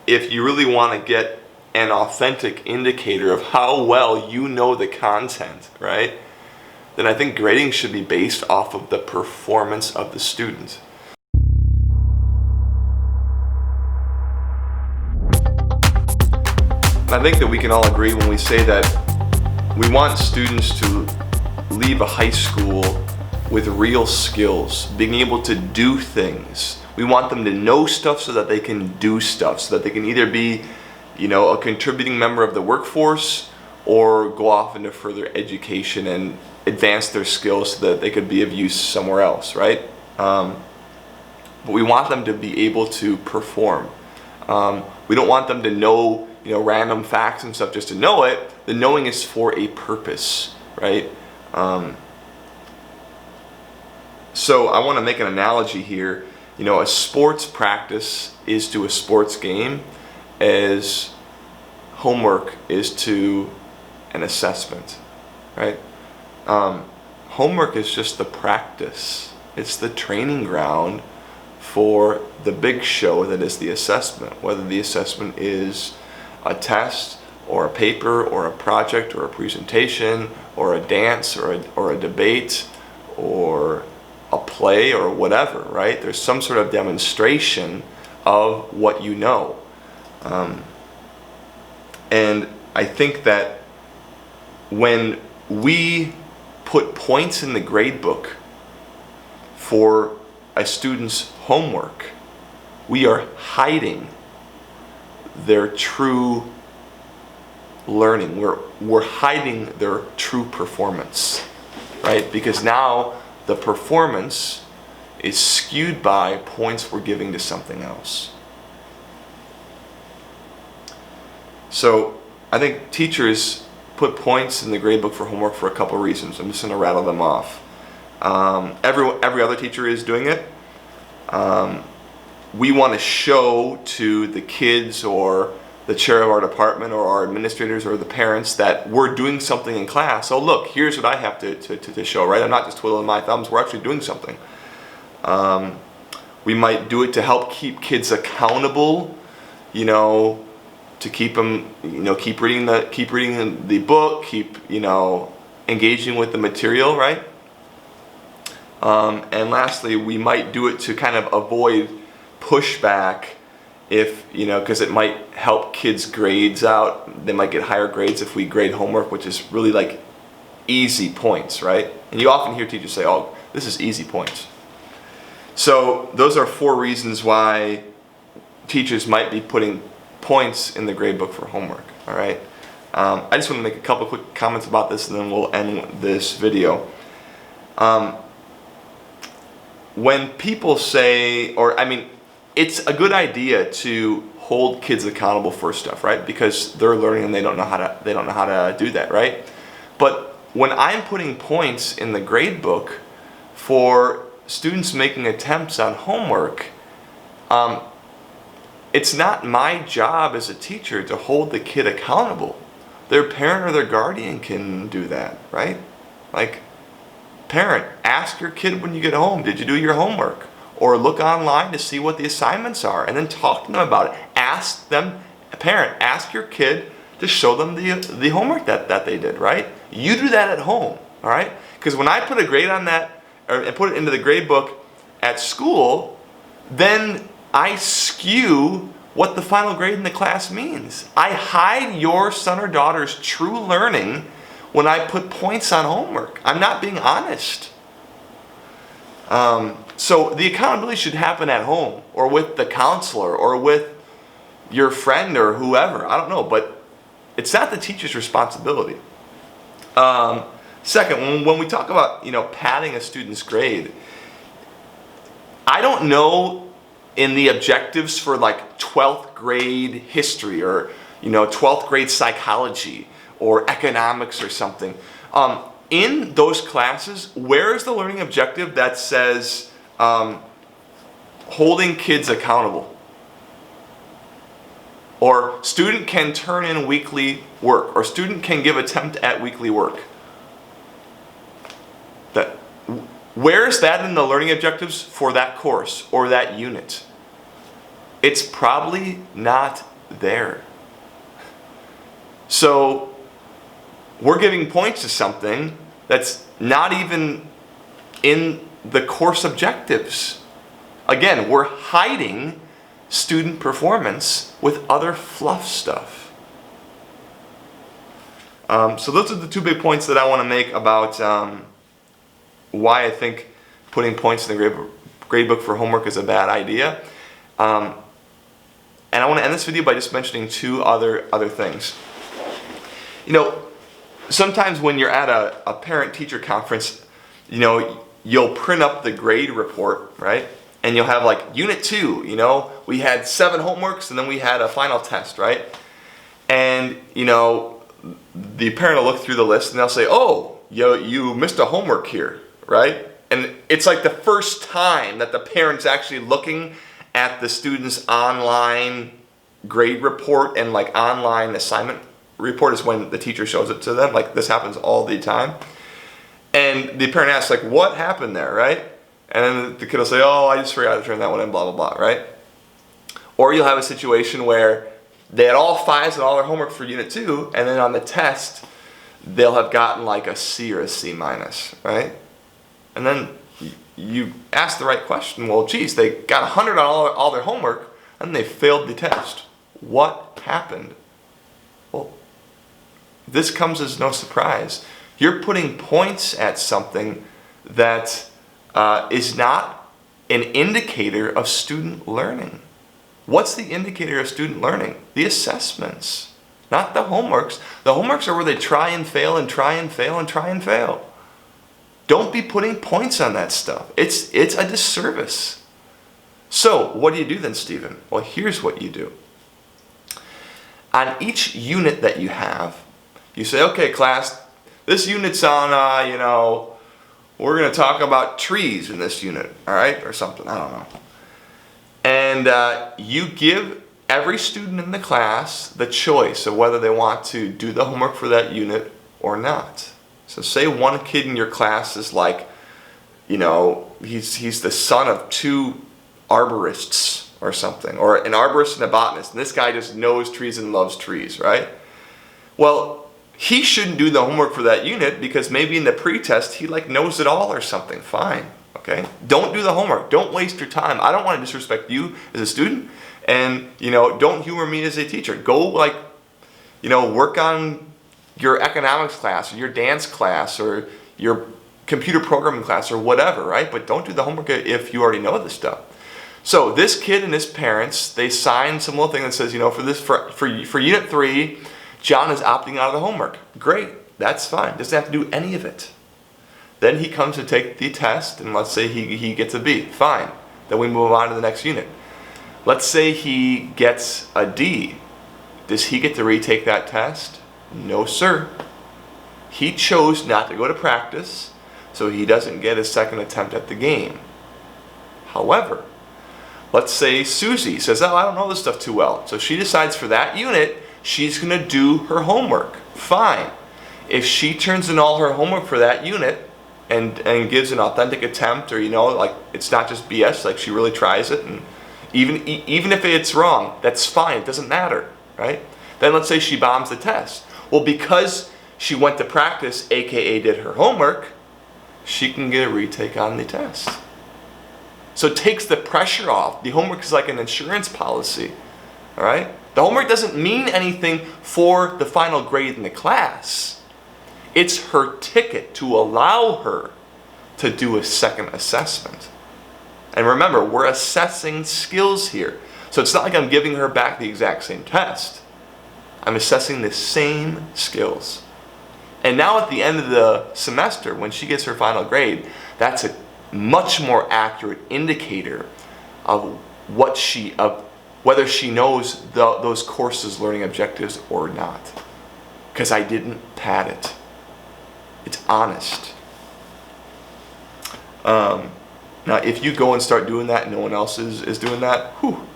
if you really want to get an authentic indicator of how well you know the content, right, then I think grading should be based off of the performance of the student. And I think that we can all agree when we say that we want students to leave a high school with real skills, being able to do things. We want them to know stuff so that they can do stuff, so that they can either be, a contributing member of the workforce or go off into further education and advance their skills so that they could be of use somewhere else, right? But we want them to be able to perform. We don't want them to know, random facts and stuff just to know it. The knowing is for a purpose, right? So I want to make an analogy here. A sports practice is to a sports game as homework is to an assessment, right? Homework is just the practice. It's the training ground for the big show that is the assessment, whether the assessment is a test or a paper or a project or a presentation or a dance or a debate or a play or whatever, right? There's some sort of demonstration of what you know. And I think that when we put points in the grade book for a student's homework, we are hiding their true learning. We're hiding their true performance, right? Because now the performance is skewed by points we're giving to something else. So I think teachers put points in the grade book for homework for a couple of reasons. I'm just going to rattle them off. Every other teacher is doing it. We want to show to the kids or the chair of our department or our administrators or the parents that we're doing something in class. Oh, look, here's what I have to show, right? I'm not just twiddling my thumbs. We're actually doing something. We might do it to help keep kids accountable, to keep them, keep reading the book, keep, engaging with the material, right? And lastly, we might do it to kind of avoid pushback if, because it might help kids' grades out. They might get higher grades if we grade homework, which is really like easy points, right? And you often hear teachers say, oh, this is easy points. So those are 4 reasons why teachers might be putting points in the grade book for homework, all right? I just want to make a couple quick comments about this and then we'll end this video. When people say, it's a good idea to hold kids accountable for stuff, right? Because they're learning and they don't know how to do that, right? But when I'm putting points in the grade book for students making attempts on homework, it's not my job as a teacher to hold the kid accountable. Their parent or their guardian can do that, right? Like, parent, ask your kid when you get home, did you do your homework? Or look online to see what the assignments are and then talk to them about it. Ask them, parent, ask your kid to show them the homework that they did, right? You do that at home, all right? Because when I put a grade on that, and put it into the grade book at school, then I skew what the final grade in the class means. I hide your son or daughter's true learning when I put points on homework. I'm not being honest. So the accountability should happen at home or with the counselor or with your friend or whoever. I don't know, but it's not the teacher's responsibility. Second, when we talk about padding a student's grade, I don't know in the objectives for like 12th grade history or 12th grade psychology or economics or something. In those classes, where is the learning objective that says holding kids accountable? Or student can turn in weekly work, or student can give attempt at weekly work. Where is that in the learning objectives for that course or that unit? It's probably not there. So we're giving points to something that's not even in the course objectives. Again, we're hiding student performance with other fluff stuff. So those are the two big points that I want to make about why I think putting points in the gradebook for homework is a bad idea. And I want to end this video by just mentioning two other things. You know, sometimes when you're at a parent-teacher conference, you know, you'll print up the grade report, right? And you'll have like Unit 2, you know, we had 7 homeworks and then we had a final test, right? And, you know, the parent will look through the list and they'll say, oh, you missed a homework here, right? And it's like the first time that the parent's actually looking at the student's online grade report and like online assignment report is when the teacher shows it to them. Like this happens all the time. And the parent asks like, what happened there, right? And then the kid will say, oh, I just forgot to turn that one in, blah, blah, blah, right? Or you'll have a situation where they had all 5s and all their homework for Unit 2, and then on the test, they'll have gotten like a C or a C minus, right? And then you ask the right question. Well, geez, they got 100 on all their homework, and they failed the test. What happened? Well, this comes as no surprise. You're putting points at something that is not an indicator of student learning. What's the indicator of student learning? The assessments, not the homeworks. The homeworks are where they try and fail and try and fail and try and fail. Don't be putting points on that stuff. It's a disservice. So what do you do then, Stephen? Well, here's what you do. On each unit that you have, you say, okay, class, this unit's on, you know, we're going to talk about trees in this unit, all right, or something, I don't know. And you give every student in the class the choice of whether they want to do the homework for that unit or not. So say one kid in your class is like, you know, he's the son of 2 arborists or something, or an arborist and a botanist, and this guy just knows trees and loves trees, right? Well, he shouldn't do the homework for that unit because maybe in the pretest he like knows it all or something. Fine, okay? Don't do the homework. Don't waste your time. I don't want to disrespect you as a student, and you know, don't humor me as a teacher. Go like, you know, work on your economics class or your dance class or your computer programming class or whatever, right? But don't do the homework if you already know this stuff. So this kid and his parents, they signed some little thing that says, you know, for Unit 3, John is opting out of the homework. Great, that's fine. Doesn't have to do any of it. Then he comes to take the test, and let's say he gets a B. Fine. Then we move on to the next unit. Let's say he gets a D. Does he get to retake that test? No, sir. He chose not to go to practice, so he doesn't get a second attempt at the game. However, let's say Susie says, oh, I don't know this stuff too well. So she decides for that unit, she's going to do her homework. Fine. If she turns in all her homework for that unit and gives an authentic attempt, or, you know, like it's not just BS, like she really tries it, and even if it's wrong, that's fine. It doesn't matter, right? Then let's say she bombs the test. Well, because she went to practice, aka did her homework, she can get a retake on the test. So it takes the pressure off. The homework is like an insurance policy, all right? The homework doesn't mean anything for the final grade in the class. It's her ticket to allow her to do a second assessment. And remember, we're assessing skills here. So it's not like I'm giving her back the exact same test. I'm assessing the same skills. And now at the end of the semester, when she gets her final grade, that's a much more accurate indicator of whether she knows those courses' learning objectives or not. Because I didn't pad it. It's honest. Now, if you go and start doing that and no one else is doing that, whew,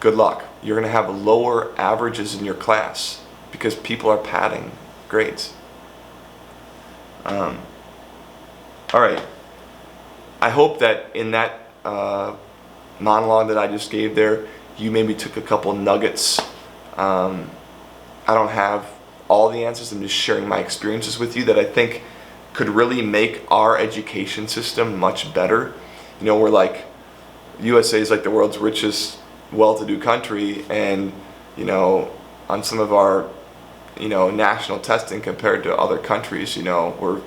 good luck. You're going to have lower averages in your class because people are padding grades. All right. I hope that in that monologue that I just gave there, you maybe took a couple nuggets. I don't have all the answers. I'm just sharing my experiences with you that I think could really make our education system much better. You know, we're like, USA is like the world's richest, well-to-do country, and you know, on some of our, you know, national testing compared to other countries, you know,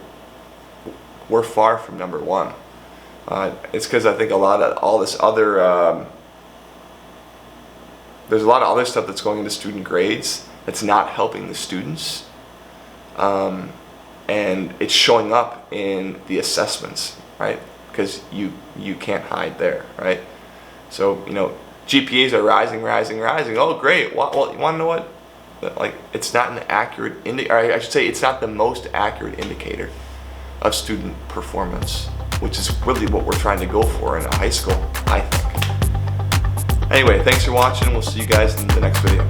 we're far from number one. It's because I think a lot of all this other, there's a lot of other stuff that's going into student grades that's not helping the students, and it's showing up in the assessments, right? Because you can't hide there, right? So, you know, GPAs are rising. Oh, great. Well, you want to know what? Like, it's not an accurate or I should say, it's not the most accurate indicator of student performance, which is really what we're trying to go for in a high school, I think. Anyway, thanks for watching. We'll see you guys in the next video.